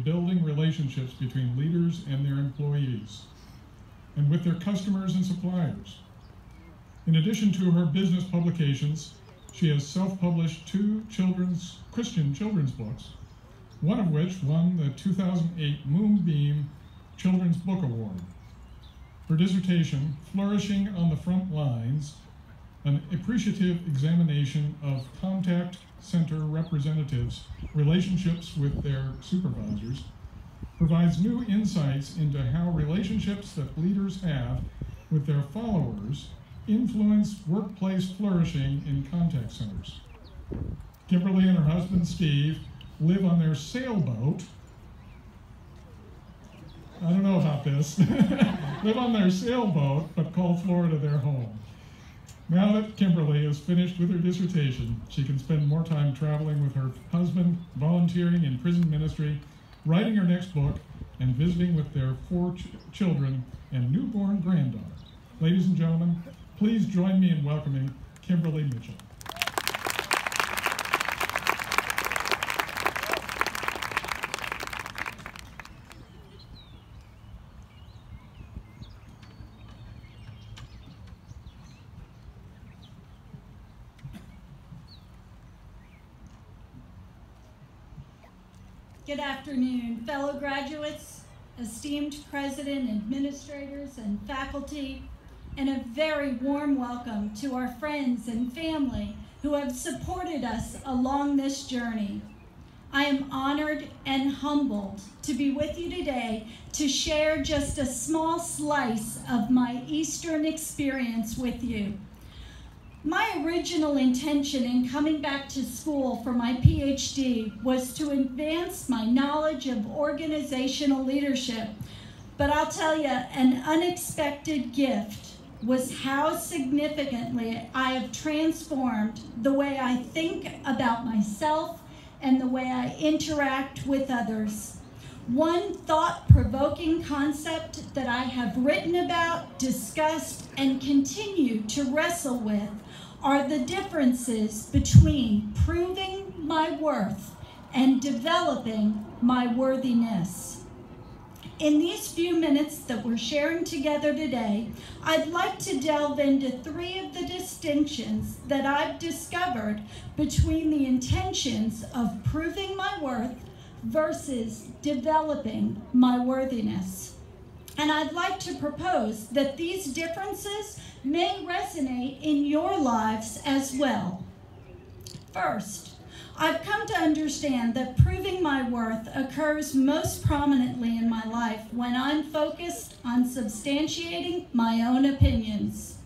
building relationships between leaders and their employees, and with their customers and suppliers. In addition to her business publications, she has self-published 2 Christian children's books, one of which won the 2008 Moonbeam Children's Book Award. Her dissertation, Flourishing on the Front Lines, an appreciative examination of contact center representatives' relationships with their supervisors, provides new insights into how relationships that leaders have with their followers influence workplace flourishing in contact centers. Kimberly and her husband Steve live on their sailboat. I don't know about this. Live on their sailboat, but call Florida their home. Now that Kimberly is finished with her dissertation, she can spend more time traveling with her husband, volunteering in prison ministry, writing her next book, and visiting with their 4 children and newborn granddaughter. Ladies and gentlemen, please join me in welcoming Kimberly Mitchell. Good afternoon, fellow graduates, esteemed president, administrators, and faculty, and a very warm welcome to our friends and family who have supported us along this journey. I am honored and humbled to be with you today to share just a small slice of my Eastern experience with you. My original intention in coming back to school for my PhD was to advance my knowledge of organizational leadership, but I'll tell you, an unexpected gift was how significantly I have transformed the way I think about myself and the way I interact with others. One thought-provoking concept that I have written about, discussed, and continue to wrestle with are the differences between proving my worth and developing my worthiness. In these few minutes that we're sharing together today, I'd like to delve into 3 of the distinctions that I've discovered between the intentions of proving my worth versus developing my worthiness. And I'd like to propose that these differences may resonate in your lives as well. First, I've come to understand that proving my worth occurs most prominently in my life when I'm focused on substantiating my own opinions.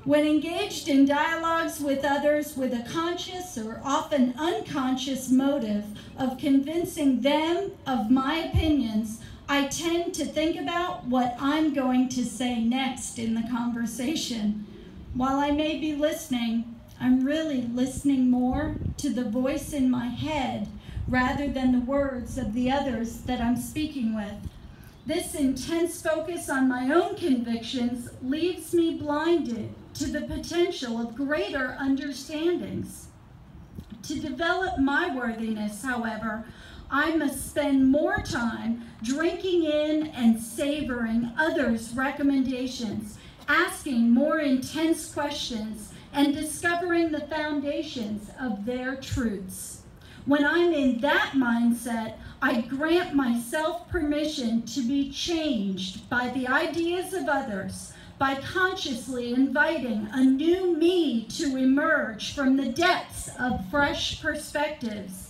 When engaged in dialogues with others with a conscious or often unconscious motive of convincing them of my opinions, I tend to think about what I'm going to say next in the conversation. While I may be listening, I'm really listening more to the voice in my head rather than the words of the others that I'm speaking with. This intense focus on my own convictions leaves me blinded to the potential of greater understandings. To develop my worthiness, however, I must spend more time drinking in and savoring others' recommendations, asking more intense questions, and discovering the foundations of their truths. When I'm in that mindset, I grant myself permission to be changed by the ideas of others, by consciously inviting a new me to emerge from the depths of fresh perspectives.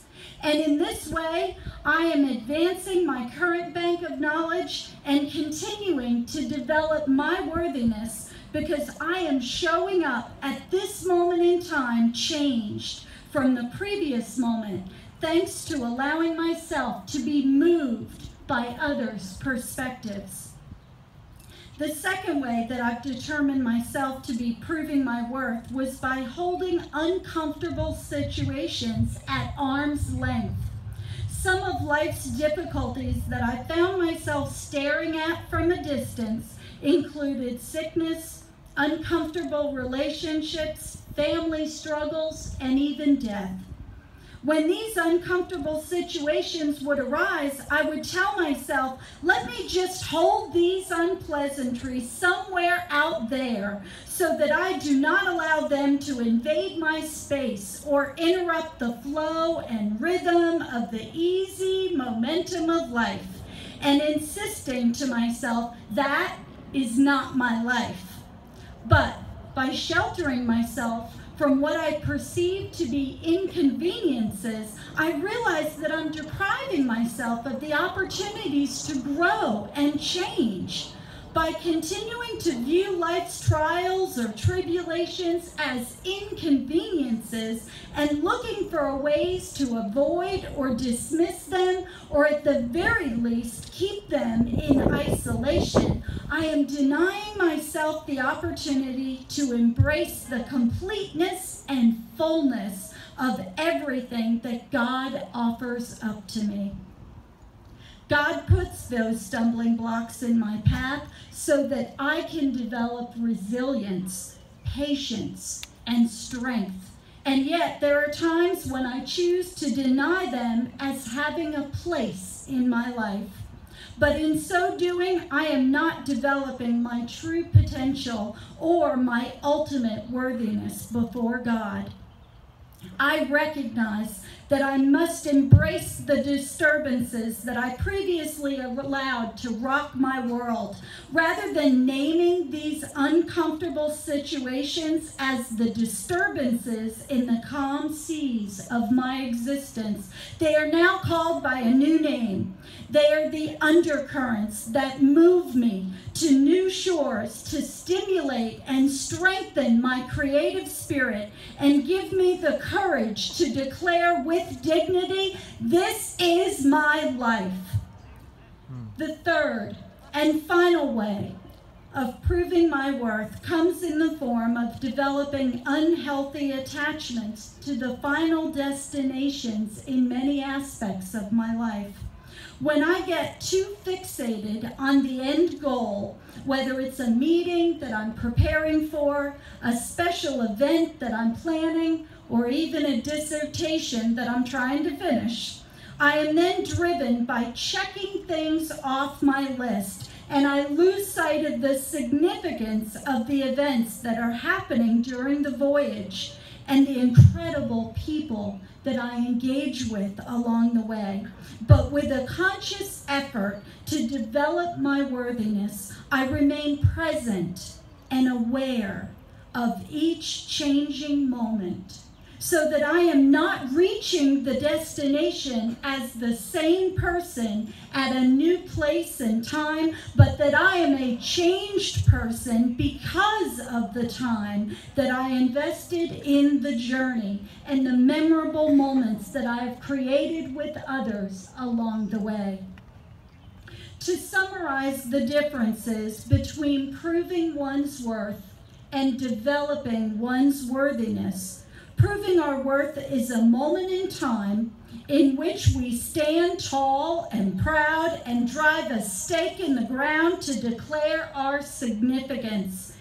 And in this way, I am advancing my current bank of knowledge and continuing to develop my worthiness because I am showing up at this moment in time changed from the previous moment, thanks to allowing myself to be moved by others' perspectives. The second way that I've determined myself to be proving my worth was by holding uncomfortable situations at arm's length. Some of life's difficulties that I found myself staring at from a distance included sickness, uncomfortable relationships, family struggles, and even death. When these uncomfortable situations would arise, I would tell myself, let me just hold these unpleasantries somewhere out there so that I do not allow them to invade my space or interrupt the flow and rhythm of the easy momentum of life, and insisting to myself, that is not my life. But by sheltering myself from what I perceive to be inconveniences, I realize that I'm depriving myself of the opportunities to grow and change. By continuing to view life's trials or tribulations as inconveniences and looking for ways to avoid or dismiss them, or at the very least keep them in isolation, I am denying myself the opportunity to embrace the completeness and fullness of everything that God offers up to me. God puts those stumbling blocks in my path so that I can develop resilience, patience, and strength. And yet there are times when I choose to deny them as having a place in my life. But in so doing, I am not developing my true potential or my ultimate worthiness before God. I recognize that I must embrace the disturbances that I previously allowed to rock my world. Rather than naming these uncomfortable situations as the disturbances in the calm seas of my existence, they are now called by a new name. They are the undercurrents that move me to new shores to stimulate and strengthen my creative spirit and give me the courage to declare with dignity, this is my life. The third and final way of proving my worth comes in the form of developing unhealthy attachments to the final destinations in many aspects of my life. When I get too fixated on the end goal, whether it's a meeting that I'm preparing for, a special event that I'm planning, or even a dissertation that I'm trying to finish, I am then driven by checking things off my list, and I lose sight of the significance of the events that are happening during the voyage and the incredible people that I engage with along the way. But with a conscious effort to develop my worthiness, I remain present and aware of each changing moment, so that I am not reaching the destination as the same person at a new place and time, but that I am a changed person because of the time that I invested in the journey and the memorable moments that I have created with others along the way. To summarize the differences between proving one's worth and developing one's worthiness, proving our worth is a moment in time in which we stand tall and proud and drive a stake in the ground to declare our significance.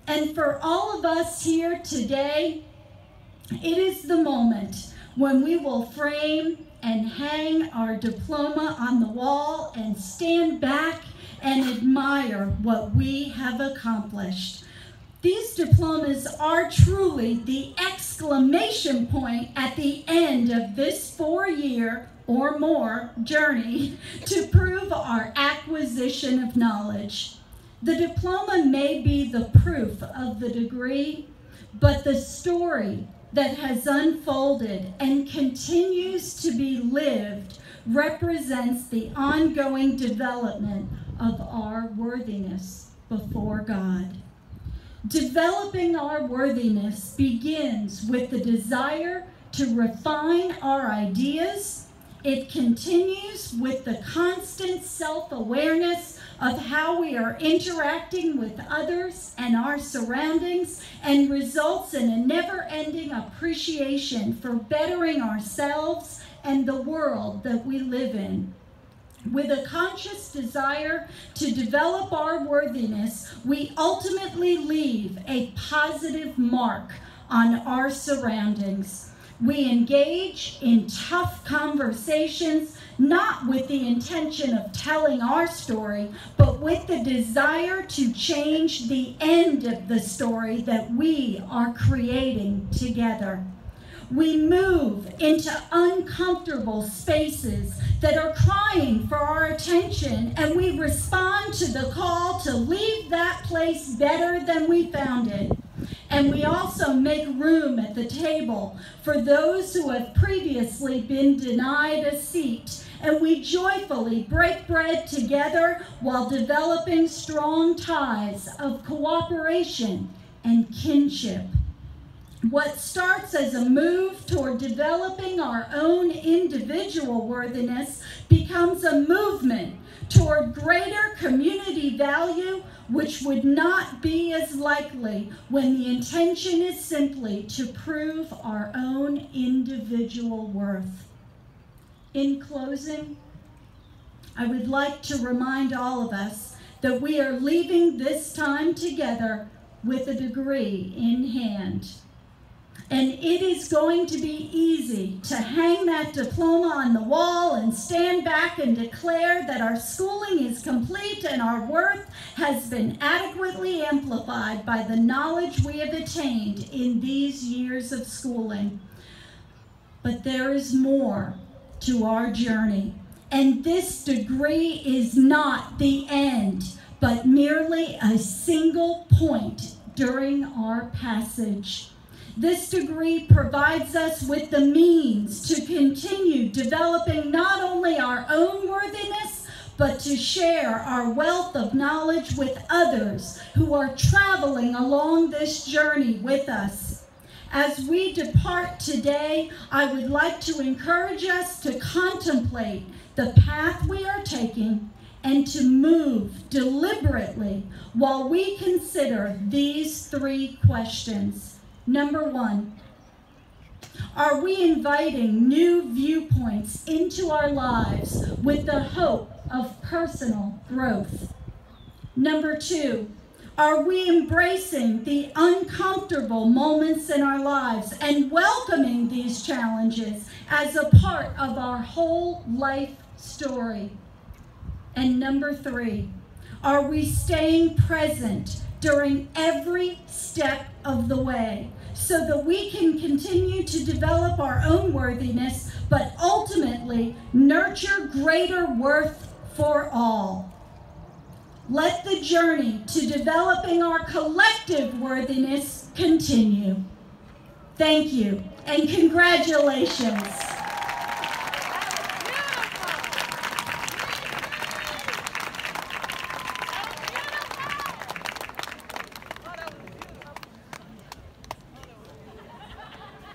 And for all of us here today, it is the moment when we will frame and hang our diploma on the wall and stand back and admire what we have accomplished. These diplomas are truly the exclamation point at the end of this 4-year or more journey to prove our acquisition of knowledge. The diploma may be the proof of the degree, but the story that has unfolded and continues to be lived represents the ongoing development of our worthiness before God. Developing our worthiness begins with the desire to refine our ideas. It continues with the constant self-awareness of how we are interacting with others and our surroundings, and results in a never-ending appreciation for bettering ourselves and the world that we live in. With a conscious desire to develop our worthiness, we ultimately leave a positive mark on our surroundings. We engage in tough conversations, not with the intention of telling our story, but with the desire to change the end of the story that we are creating together. We move into uncomfortable spaces that are crying for our attention, and we respond to the call to leave that place better than we found it. And we also make room at the table for those who have previously been denied a seat, and we joyfully break bread together while developing strong ties of cooperation and kinship. What starts as a move toward developing our own individual worthiness becomes a movement toward greater community value, which would not be as likely when the intention is simply to prove our own individual worth. In closing, I would like to remind all of us that we are leaving this time together with a degree in hand. And it is going to be easy to hang that diploma on the wall and stand back and declare that our schooling is complete and our worth has been adequately amplified by the knowledge we have attained in these years of schooling. But there is more to our journey, and this degree is not the end, but merely a single point during our passage. This degree provides us with the means to continue developing not only our own worthiness, but to share our wealth of knowledge with others who are traveling along this journey with us. As we depart today, I would like to encourage us to contemplate the path we are taking and to move deliberately while we consider these three questions. Number one, are we inviting new viewpoints into our lives with the hope of personal growth? Number two, are we embracing the uncomfortable moments in our lives and welcoming these challenges as a part of our whole life story? And number three, are we staying present during every step of the way so that we can continue to develop our own worthiness, but ultimately nurture greater worth for all? Let the journey to developing our collective worthiness continue. Thank you, and congratulations.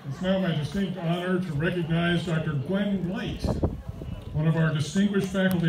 It's now my distinct honor to recognize Dr. Gwen Light, one of our distinguished faculty